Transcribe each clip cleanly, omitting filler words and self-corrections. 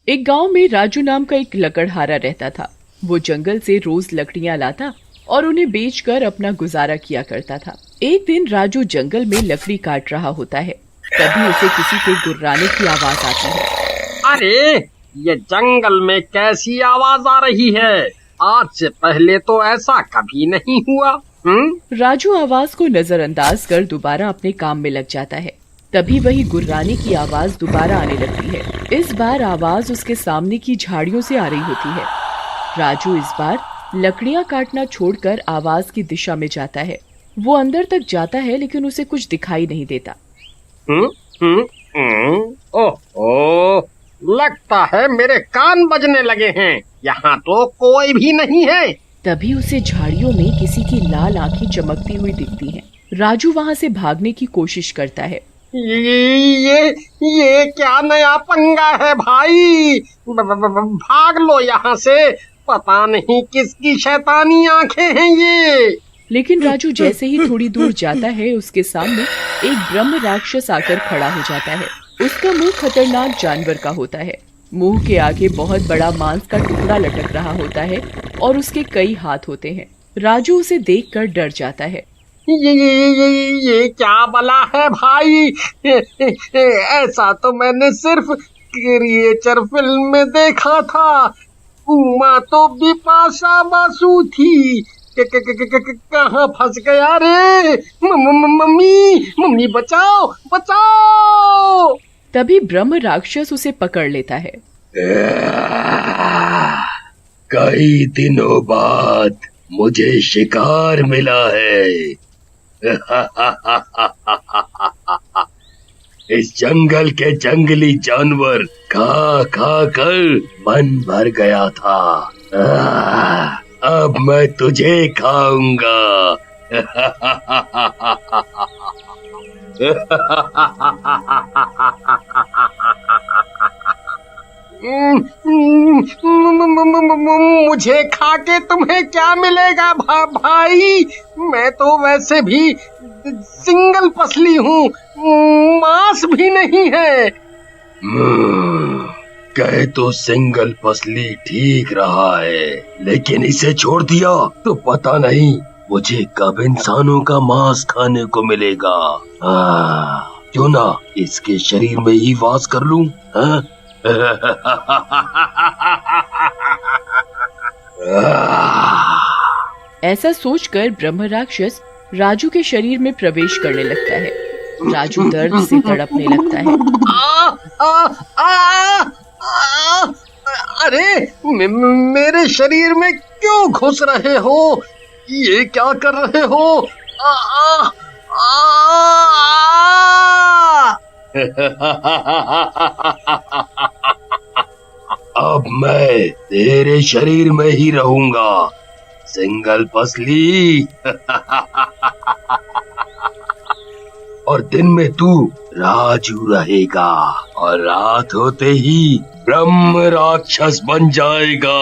एक गांव में राजू नाम का एक लकड़हारा रहता था। वो जंगल से रोज लकड़ियां लाता और उन्हें बेचकर अपना गुजारा किया करता था। एक दिन राजू जंगल में लकड़ी काट रहा होता है, तभी उसे किसी के गुर्राने की आवाज आती है। अरे, ये जंगल में कैसी आवाज आ रही है? आज से पहले तो ऐसा कभी नहीं हुआ। राजू आवाज को नजरअंदाज कर दोबारा अपने काम में लग जाता है। तभी वही गुर्राने की आवाज दोबारा आने लगती है। इस बार आवाज उसके सामने की झाड़ियों से आ रही होती है। राजू इस बार लकड़ियां काटना छोड़कर आवाज की दिशा में जाता है। वो अंदर तक जाता है लेकिन उसे कुछ दिखाई नहीं देता। ओह, लगता है मेरे कान बजने लगे हैं। यहाँ तो कोई भी नहीं है। तभी उसे झाड़ियों में किसी की लाल आंखें चमकती हुई दिखती हैं। राजू वहाँ से भागने की कोशिश करता है। ये क्या नया पंगा है भाई? भाग लो यहाँ से। पता नहीं किसकी शैतानी आंखें हैं ये। लेकिन राजू जैसे ही थोड़ी दूर जाता है, उसके सामने एक ब्रह्म राक्षस आकर खड़ा हो जाता है। उसका मुंह खतरनाक जानवर का होता है। मुंह के आगे बहुत बड़ा मांस का टुकड़ा लटक रहा होता है और उसके कई हाथ होते हैं। राजू उसे देखकर डर जाता है। ये क्या बला है भाई? ऐसा तो मैंने सिर्फ क्रिएचर फिल्म में देखा था। उमा तो बिपाशा बासु थी। कहाँ फंस गया रे? मम्मी बचाओ बचाओ। तभी ब्रह्म राक्षस उसे पकड़ लेता है। कई दिनों बाद मुझे शिकार मिला है। इस जंगल के जंगली जानवर खा खा कर मन भर गया था। अब मैं तुझे खाऊंगा। मुझे खा के तुम्हें क्या मिलेगा भाई? मैं तो वैसे भी सिंगल पसली हूँ, मांस भी नहीं है। कहे तो सिंगल पसली ठीक रहा है, लेकिन इसे छोड़ दिया तो पता नहीं मुझे कब इंसानों का मांस खाने को मिलेगा। क्यों ना इसके शरीर में ही वास कर लूं? ऐसा सोचकर ब्रह्म राक्षस राजू के शरीर में प्रवेश करने लगता है। राजू दर्द से तड़पने लगता है। अरे, मेरे शरीर में क्यों घुस रहे हो? ये क्या कर रहे हो? अब मैं तेरे शरीर में ही रहूंगा, सिंगल पसली। और दिन में तू राजू रहेगा और रात होते ही ब्रह्म राक्षस बन जाएगा।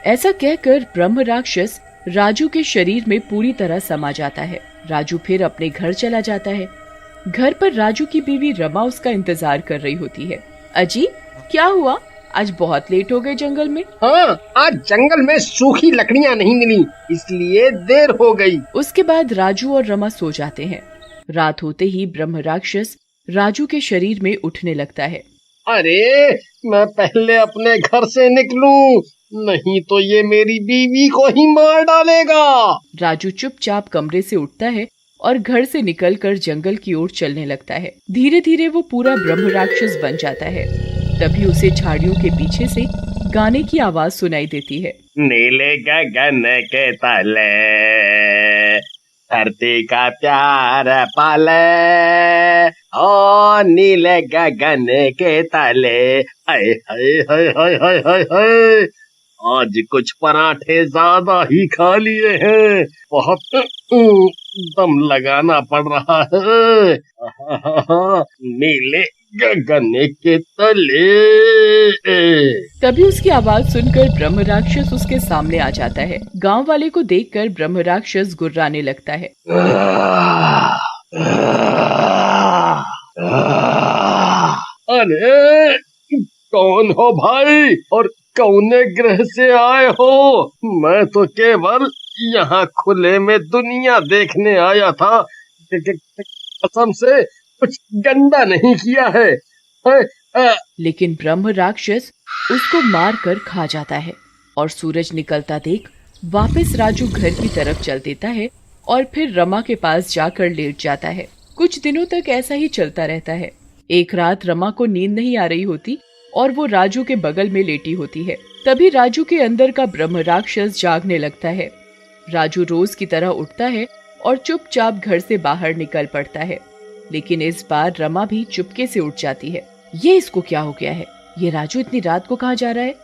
ऐसा कहकर ब्रह्म राक्षस राजू के शरीर में पूरी तरह समा जाता है। राजू फिर अपने घर चला जाता है। घर पर राजू की बीवी रमा उसका इंतजार कर रही होती है। अजी, क्या हुआ? आज बहुत लेट हो गए जंगल में। हाँ, आज जंगल में सूखी लकड़ियाँ नहीं मिली, इसलिए देर हो गई। उसके बाद राजू और रमा सो जाते हैं। रात होते ही ब्रह्म राक्षस राजू के शरीर में उठने लगता है। अरे, मैं पहले अपने घर से निकलूं, नहीं तो ये मेरी बीवी को ही मार डालेगा। राजू चुपचाप कमरे से उठता है और घर से निकलकर जंगल की ओर चलने लगता है। धीरे धीरे वो पूरा ब्रह्म राक्षस बन जाता है। तभी उसे झाड़ियों के पीछे से गाने की आवाज सुनाई देती है। नीले गगन के तले धरती का प्यार पाले, ओ नीले गगन के तले। हाय हाय हाय हाय हाय हाय हाय, आज कुछ पराठे ज्यादा ही खा लिए हैं, बहुत दम लगाना पड़ रहा है। नीले गन्ने के तले। तभी उसकी आवाज सुनकर ब्रह्म राक्षस उसके सामने आ जाता है। गांव वाले को देखकर ब्रह्म राक्षस गुर्राने लगता है। अरे कौन हो भाई और कौने ग्रह से आए हो? मैं तो केवल यहाँ खुले में दुनिया देखने आया था। कसम से कुछ गंदा नहीं किया है। लेकिन ब्रह्म राक्षस उसको मार कर खा जाता है और सूरज निकलता देख वापस राजू घर की तरफ चल देता है और फिर रमा के पास जाकर लेट जाता है। कुछ दिनों तक ऐसा ही चलता रहता है। एक रात रमा को नींद नहीं आ रही होती और वो राजू के बगल में लेटी होती है। तभी राजू के अंदर का ब्रह्म राक्षस जागने लगता है। राजू रोज की तरह उठता है और चुपचाप घर से बाहर निकल पड़ता है। लेकिन इस बार रमा भी चुपके से उठ जाती है। ये इसको क्या हो गया है? ये राजू इतनी रात को कहाँ जा रहा है?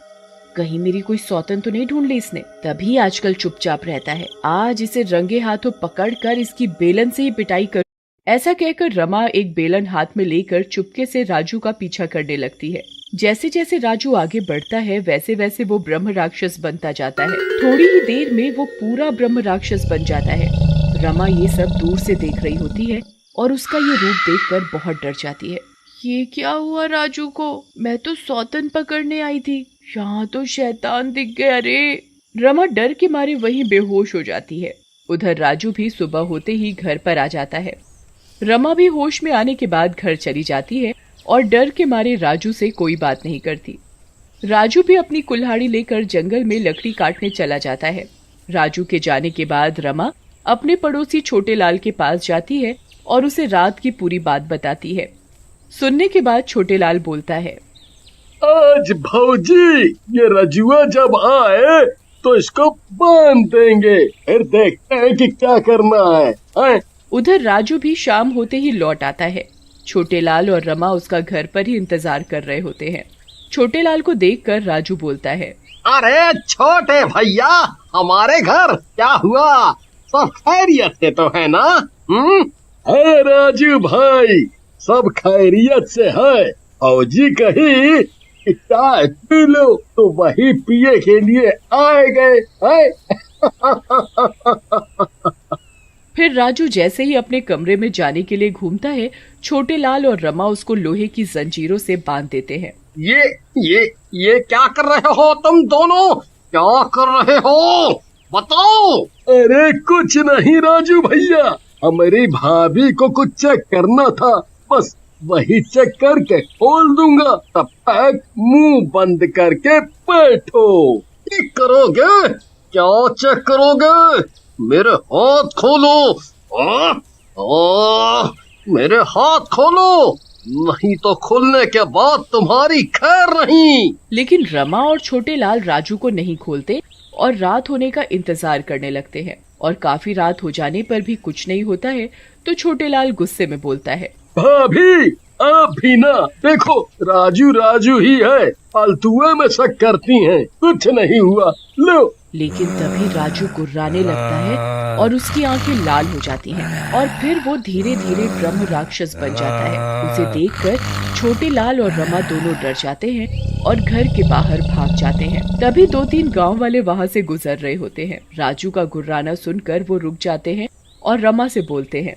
कहीं मेरी कोई सौतन तो नहीं ढूंढ ली इसने? तभी आजकल चुपचाप रहता है। आज इसे रंगे हाथों पकड़कर इसकी बेलन से ही पिटाई कर। ऐसा कहकर रमा एक बेलन हाथ में लेकर चुपके से राजू का पीछा करने लगती है। जैसे जैसे राजू आगे बढ़ता है वैसे वैसे वो ब्रह्म राक्षस बनता जाता है। थोड़ी ही देर में वो पूरा ब्रह्म राक्षस बन जाता है। रमा ये सब दूर से देख रही होती है और उसका ये रूप देखकर बहुत डर जाती है। ये क्या हुआ राजू को? मैं तो सौतन पकड़ने आई थी, यहाँ तो शैतान दिख गया रे। रमा डर के मारे वहीं बेहोश हो जाती है। उधर राजू भी सुबह होते ही घर पर आ जाता है। रमा भी होश में आने के बाद घर चली जाती है और डर के मारे राजू से कोई बात नहीं करती। राजू भी अपनी कुल्हाड़ी लेकर जंगल में लकड़ी काटने चला जाता है। राजू के जाने के बाद रमा अपने पड़ोसी छोटे लाल के पास जाती है और उसे रात की पूरी बात बताती है। सुनने के बाद छोटे लाल बोलता है, आज भौजी ये रजुआ जब आए तो इसको बांध देंगे, फिर देखते हैं कि क्या करना है। उधर राजू भी शाम होते ही लौट आता है। छोटे लाल और रमा उसका घर पर ही इंतजार कर रहे होते हैं। छोटे लाल को देखकर राजू बोलता है, अरे छोटे भैया, हमारे घर क्या हुआ? सब खैरियत से तो है ना? है राजू भाई, सब खैरियत से है। फौजी कही कि चाय पी लो तो वही पिए के लिए आए गए है। फिर राजू जैसे ही अपने कमरे में जाने के लिए घूमता है, छोटे लाल और रमा उसको लोहे की जंजीरों से बांध देते हैं। ये क्या कर रहे हो तुम दोनों? क्या कर रहे हो बताओ? अरे कुछ नहीं राजू भैया, हमारी भाभी को कुछ चेक करना था, बस वही चेक करके खोल दूंगा। तब तक मुंह बंद करके बैठो। चेक करोगे? क्या चेक करोगे? मेरे हाथ खोलो। मेरे हाथ खोलो, नहीं तो खुलने के बाद तुम्हारी खैर नहीं। लेकिन रमा और छोटे लाल राजू को नहीं खोलते और रात होने का इंतजार करने लगते हैं। और काफी रात हो जाने पर भी कुछ नहीं होता है तो छोटे लाल गुस्से में बोलता है, भाभी आप भी ना देखो, राजू राजू ही है, फालतुए में शक करती हैं, कुछ नहीं हुआ लो। लेकिन तभी राजू गुर्राने लगता है और उसकी आंखें लाल हो जाती हैं और फिर वो धीरे धीरे ब्रह्म राक्षस बन जाता है। उसे देखकर छोटे लाल और रमा दोनों डर जाते हैं और घर के बाहर भाग जाते हैं। तभी 2-3 गांव वाले वहां से गुजर रहे होते हैं। राजू का गुर्राना सुनकर वो रुक जाते हैं और रमा से बोलते हैं,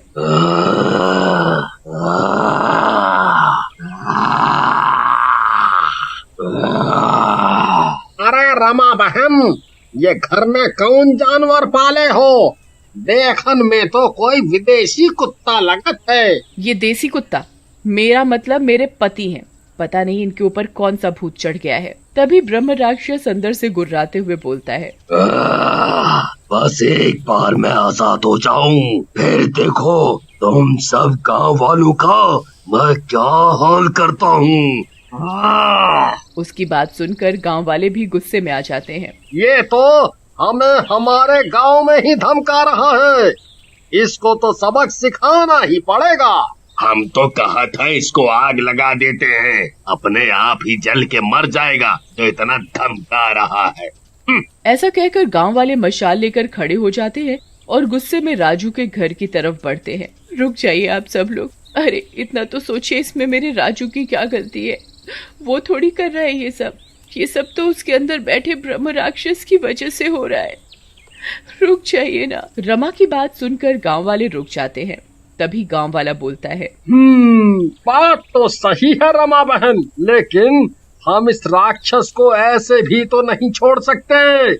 अरे रमा बहन, ये घर में कौन जानवर पाले हो? देखन में तो कोई विदेशी कुत्ता लगत है। ये देसी कुत्ता, मेरा मतलब मेरे पति हैं। पता नहीं इनके ऊपर कौन सा भूत चढ़ गया है। तभी ब्रह्म राक्षस अंदर से गुर्राते हुए बोलता है, बस एक बार मैं आजाद हो जाऊं, फिर देखो तुम सब गांव वालों का मैं क्या हाल करता हूँ। उसकी बात सुनकर गांव वाले भी गुस्से में आ जाते हैं। ये तो हमें हमारे गांव में ही धमका रहा है, इसको तो सबक सिखाना ही पड़ेगा। हम तो कहा था इसको आग लगा देते हैं, अपने आप ही जल के मर जाएगा, तो इतना धमका रहा है। ऐसा कहकर गांव वाले मशाल लेकर खड़े हो जाते हैं और गुस्से में राजू के घर की तरफ बढ़ते हैं। रुक जाइए आप सब लोग, अरे इतना तो सोचिए, इसमें मेरे राजू की क्या गलती है? वो थोड़ी कर रहा है ये सब तो उसके अंदर बैठे ब्रह्म राक्षस की वजह से हो रहा है। रुक जाइए ना। रमा की बात सुनकर गांव वाले रुक जाते हैं। तभी गांव वाला बोलता है, बात तो सही है रमा बहन, लेकिन हम इस राक्षस को ऐसे भी तो नहीं छोड़ सकते।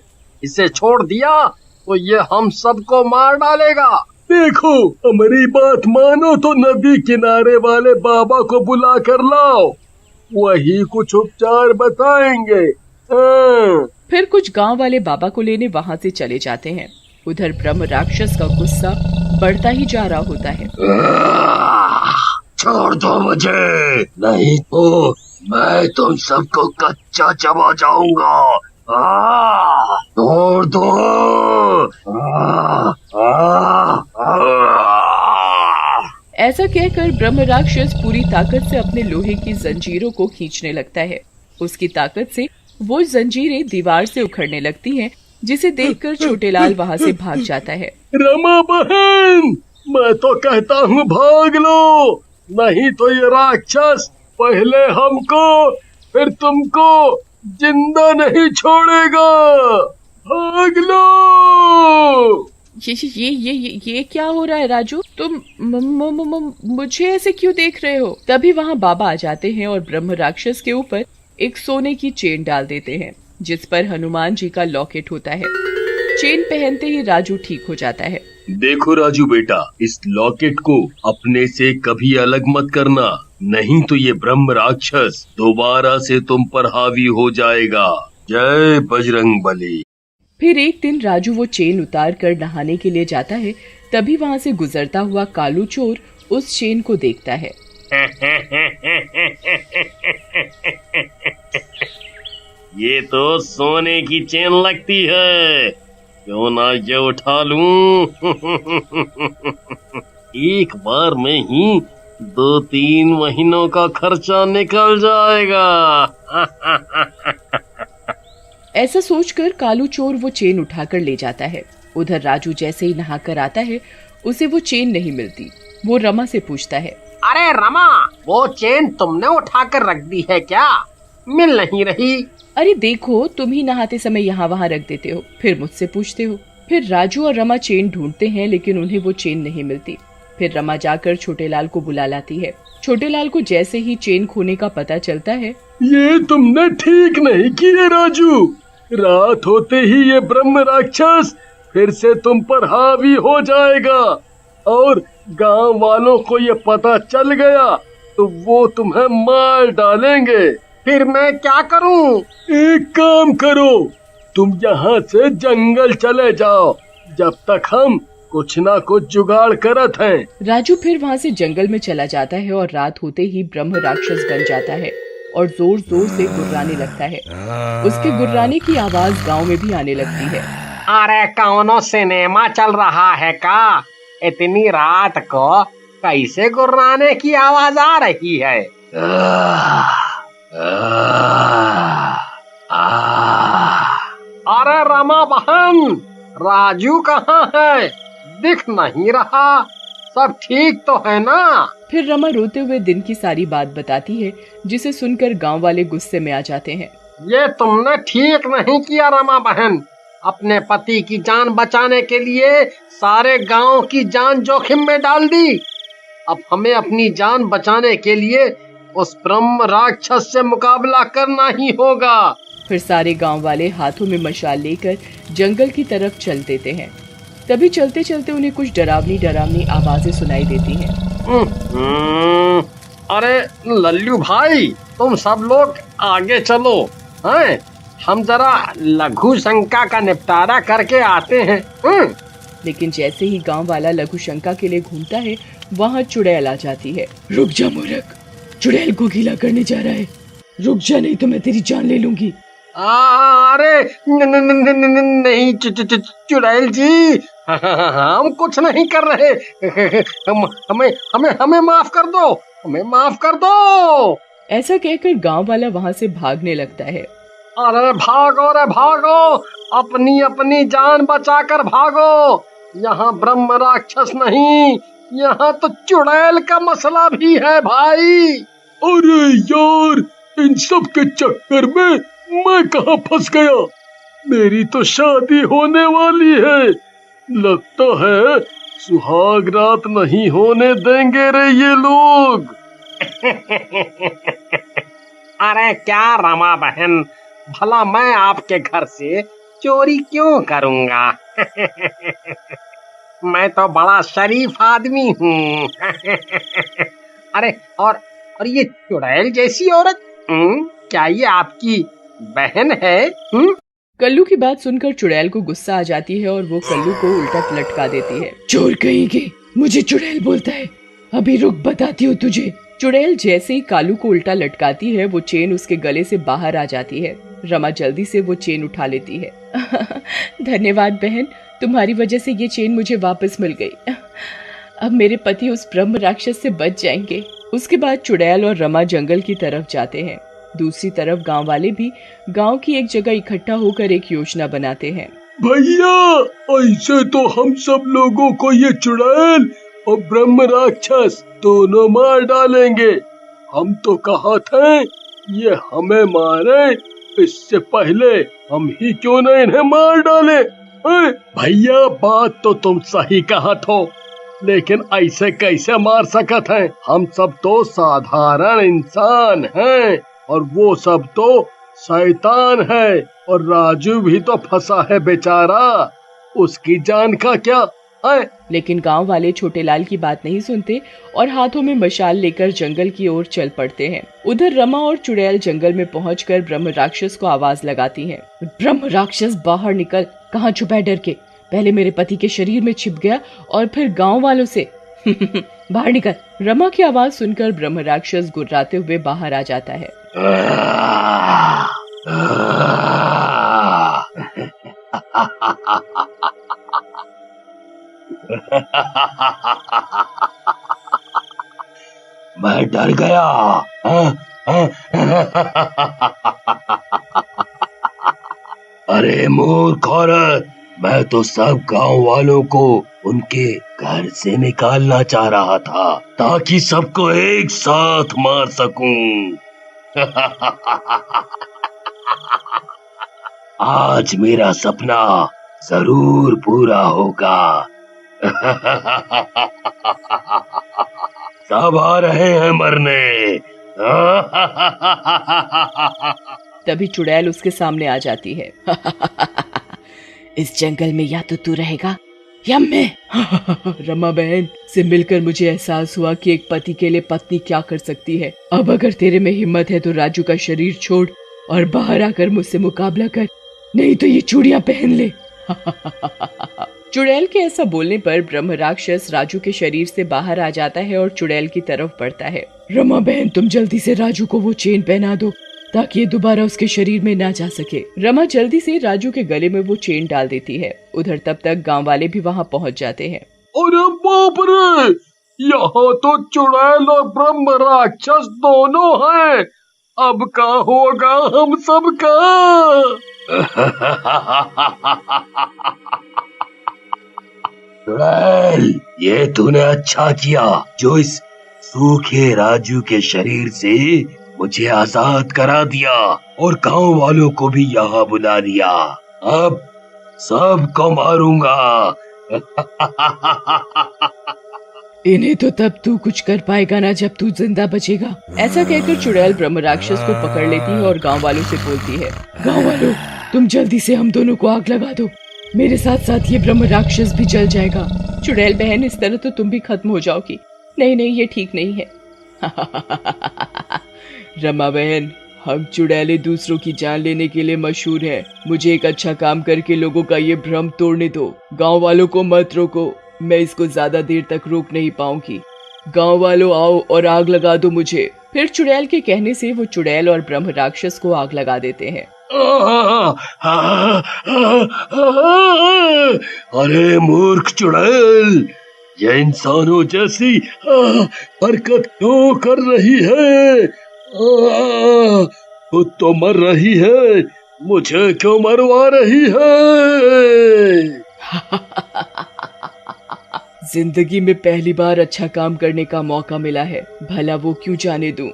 इसे छोड़ दिया तो ये हम सबको मार डालेगा। देखो, हमारी बात मानो तो नदी किनारे वाले बाबा को बुला कर लाओ, वही कुछ उपचार बताएंगे। फिर कुछ गांव वाले बाबा को लेने वहां से चले जाते हैं। उधर ब्रह्म राक्षस का गुस्सा बढ़ता ही जा रहा होता है। छोड़ दो मुझे, नहीं तो मैं तुम सबको कच्चा चबा जाऊंगा। छोड़ दो। ऐसा कहकर ब्रह्म राक्षस पूरी ताकत से अपने लोहे की जंजीरों को खींचने लगता है। उसकी ताकत से वो जंजीरें दीवार से उखड़ने लगती हैं, जिसे देखकर छोटेलाल वहां से भाग जाता है। रमा बहन, मैं तो कहता हूँ भाग लो, नहीं तो ये राक्षस पहले हमको फिर तुमको जिंदा नहीं छोड़ेगा। भाग लो। ये क्या हो रहा है राजू? तुम मुझे ऐसे क्यों देख रहे हो? तभी वहाँ बाबा आ जाते हैं और ब्रह्म राक्षस के ऊपर एक सोने की चेन डाल देते हैं, जिस पर हनुमान जी का लॉकेट होता है। चेन पहनते ही राजू ठीक हो जाता है। देखो राजू बेटा, इस लॉकेट को अपने से कभी अलग मत करना, नहीं तो ये ब्रह्म राक्षस दोबारा से तुम पर हावी हो जाएगा। जय बजरंगबली। फिर एक दिन राजू वो चेन उतार कर नहाने के लिए जाता है। तभी वहाँ से गुजरता हुआ कालू चोर उस चेन को देखता है। ये तो सोने की चेन लगती है, क्यों ना ये उठा लूं। एक बार में ही 2-3 महीनों का खर्चा निकल जाएगा। ऐसा सोचकर कालू चोर वो चेन उठाकर ले जाता है। उधर राजू जैसे ही नहाकर आता है, उसे वो चेन नहीं मिलती। वो रमा से पूछता है, अरे रमा, वो चेन तुमने उठाकर रख दी है क्या? मिल नहीं रही। अरे देखो, तुम ही नहाते समय यहाँ वहाँ रख देते हो, फिर मुझसे पूछते हो। फिर राजू और रमा चेन ढूंढते हैं, लेकिन उन्हें वो चेन नहीं मिलती। फिर रमा जाकर छोटेलाल को बुला लाती है। छोटेलाल को जैसे ही चेन खोने का पता चलता है, ये तुमने ठीक नहीं किया राजू। रात होते ही ये ब्रह्म राक्षस फिर से तुम पर हावी हो जाएगा, और गांव वालों को ये पता चल गया तो वो तुम्हें मार डालेंगे। फिर मैं क्या करूं? एक काम करो, तुम यहाँ से जंगल चले जाओ, जब तक हम कुछ ना कुछ जुगाड़ करत हैं। राजू फिर वहाँ से जंगल में चला जाता है और रात होते ही ब्रह्म राक्षस बन जाता है और जोर जोर से गुर्राने लगता है। उसके गुर्राने की आवाज गांव में भी आने लगती है। अरे कौनो सिनेमा चल रहा है का? इतनी रात को कैसे गुर्राने की आवाज आ रही है? अरे रमा बहन, राजू कहाँ है? दिख नहीं रहा। सब ठीक तो है ना? फिर रमा रोते हुए दिन की सारी बात बताती है, जिसे सुनकर गांव वाले गुस्से में आ जाते हैं। ये तुमने ठीक नहीं किया रमा बहन। अपने पति की जान बचाने के लिए सारे गांव की जान जोखिम में डाल दी। अब हमें अपनी जान बचाने के लिए उस ब्रह्म राक्षस से मुकाबला करना ही होगा। फिर सारे गांव वाले हाथों में मशाल लेकर जंगल की तरफ चल देते हैं। तभी चलते चलते उन्हें कुछ डरावनी आवाजें सुनाई देती हैं। अरे लल्लू भाई, तुम सब लोग आगे चलो, हैं? हम जरा लघु शंका का निपटारा करके आते हैं। लेकिन जैसे ही गांव वाला लघु शंका के लिए घूमता है, वहाँ चुड़ैल आ जाती है। रुक जा मूर्ख, चुड़ैल को गीला करने जा रहा है। रुक जा, नहीं तो मैं तेरी जान ले लूंगी। अरे नहीं चुड़ैल जी, हम कुछ नहीं कर रहे। हमें माफ कर दो, हमें माफ कर दो। ऐसा कहकर गांव वाला वहाँ से भागने लगता है। अरे भागो रे भागो, अपनी अपनी जान बचाकर भागो। यहाँ ब्रह्म राक्षस नहीं, यहाँ तो चुड़ैल का मसला भी है भाई। अरे यार, इन सब के चक्कर में मैं कहाँ फंस गया। मेरी तो शादी होने वाली है, लगता है सुहाग रात नहीं होने देंगे रे ये लोग। अरे क्या रमा बहन, भला मैं आपके घर से चोरी क्यों करूंगा? मैं तो बड़ा शरीफ आदमी हूँ। अरे और ये चुड़ैल जैसी औरत, क्या ये आपकी बहन है? कल्लू की बात सुनकर चुड़ैल को गुस्सा आ जाती है और वो कल्लू को उल्टा लटका देती है। चोर कहीं के, मुझे चुड़ैल बोलता है, अभी रुक बताती हूँ तुझे। चुड़ैल जैसे ही कालू को उल्टा लटकाती है वो चेन उसके गले से बाहर आ जाती है। रमा जल्दी से वो चेन उठा लेती है। धन्यवाद बहन, तुम्हारी वजह से ये चेन मुझे वापस मिल गई। अब मेरे पति उस ब्रह्म राक्षस से बच जाएंगे। उसके बाद चुड़ैल और रमा जंगल की तरफ जाते हैं। दूसरी तरफ गांव वाले भी गांव की एक जगह इकट्ठा होकर एक योजना बनाते हैं। भैया, ऐसे तो हम सब लोगों को ये चुड़ैल और ब्रह्म राक्षस दोनों मार डालेंगे। हम तो कहा थे ये हमें मारे, इससे पहले हम ही क्यों न इन्हें मार डाले। भैया, बात तो तुम सही कहा थो, लेकिन ऐसे कैसे मार सकत हैं? हम सब तो साधारण इंसान हैं और वो सब तो शैतान है, और राजू भी तो फंसा है बेचारा, उसकी जान का क्या है? लेकिन गांव वाले छोटे लाल की बात नहीं सुनते और हाथों में मशाल लेकर जंगल की ओर चल पड़ते हैं। उधर रमा और चुड़ैल जंगल में पहुंचकर ब्रह्म राक्षस को आवाज लगाती हैं। ब्रह्म राक्षस बाहर निकल, कहाँ छुपा है डर के? पहले मेरे पति के शरीर में छिप गया और फिर गांव वालों से। बाहर निकल। रमा की आवाज सुनकर ब्रह्म राक्षस गुर्राते हुए बाहर आ जाता है। मैं डर गया। अरे मूर्ख औरत, मैं तो सब गांव वालों को उनके घर से निकालना चाह रहा था ताकि सबको एक साथ मार सकूं। आज मेरा सपना जरूर पूरा होगा। सब आ रहे हैं मरने। तभी चुड़ैल उसके सामने आ जाती है। इस जंगल में या तो तू रहेगा या मैं। रमा बहन से मिलकर मुझे एहसास हुआ कि एक पति के लिए पत्नी क्या कर सकती है। अब अगर तेरे में हिम्मत है तो राजू का शरीर छोड़ और बाहर आकर मुझसे मुकाबला कर, नहीं तो ये चूड़ियां पहन ले। चुड़ैल के ऐसा बोलने पर ब्रह्म राक्षस राजू के शरीर से बाहर आ जाता है और चुड़ैल की तरफ बढ़ता है। रमा बहन, तुम जल्दी से राजू को वो चेन पहना दो ताकि ये दोबारा उसके शरीर में ना जा सके। रमा जल्दी से राजू के गले में वो चेन डाल देती है। उधर तब तक गांव वाले भी वहां पहुंच जाते हैं। अरे बाप रे, यहाँ तो चुड़ैल और ब्रह्म राक्षस दोनों हैं। अब क्या होगा हम सब का? चुड़ैल, ये तूने अच्छा किया जो इस सूखे राजू के शरीर से मुझे आजाद करा दिया और गांव वालों को भी यहाँ बुला दिया। अब सबको मारूंगा। इन्हें तो तब तू कुछ कर पाएगा ना जब तू जिंदा बचेगा। ऐसा कहकर चुड़ैल ब्रह्म राक्षस को पकड़ लेती है और गांव वालों से बोलती है, गांव वालों, तुम जल्दी से हम दोनों को आग लगा दो, मेरे साथ साथ ये ब्रह्म राक्षस भी जल जाएगा। चुड़ैल बहन, इस तरह तो तुम भी खत्म हो जाओगी। नहीं नहीं, ये ठीक नहीं है। रमा बहन, हम चुड़ैले दूसरों की जान लेने के लिए मशहूर हैं। मुझे एक अच्छा काम करके लोगों का ये भ्रम तोड़ने दो। गांव वालों को मत रोको, मैं इसको ज्यादा देर तक रोक नहीं पाऊंगी। गांव वालों आओ और आग लगा दो मुझे। फिर चुड़ैल के कहने से वो चुड़ैल और ब्रह्म राक्षस को आग लगा देते हैं। अरे मूर्ख चुड़ैल, ये इंसानों जैसी हरकत क्यों कर रही है? खुद तो मर रही है, मुझे क्यों मरवा रही है? जिंदगी में पहली बार अच्छा काम करने का मौका मिला है, भला वो क्यों जाने दूं।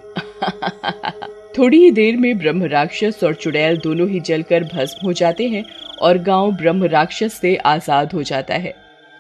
थोड़ी ही देर में ब्रह्म राक्षस और चुड़ैल दोनों ही जलकर भस्म हो जाते हैं और गांव ब्रह्म राक्षस से आजाद हो जाता है।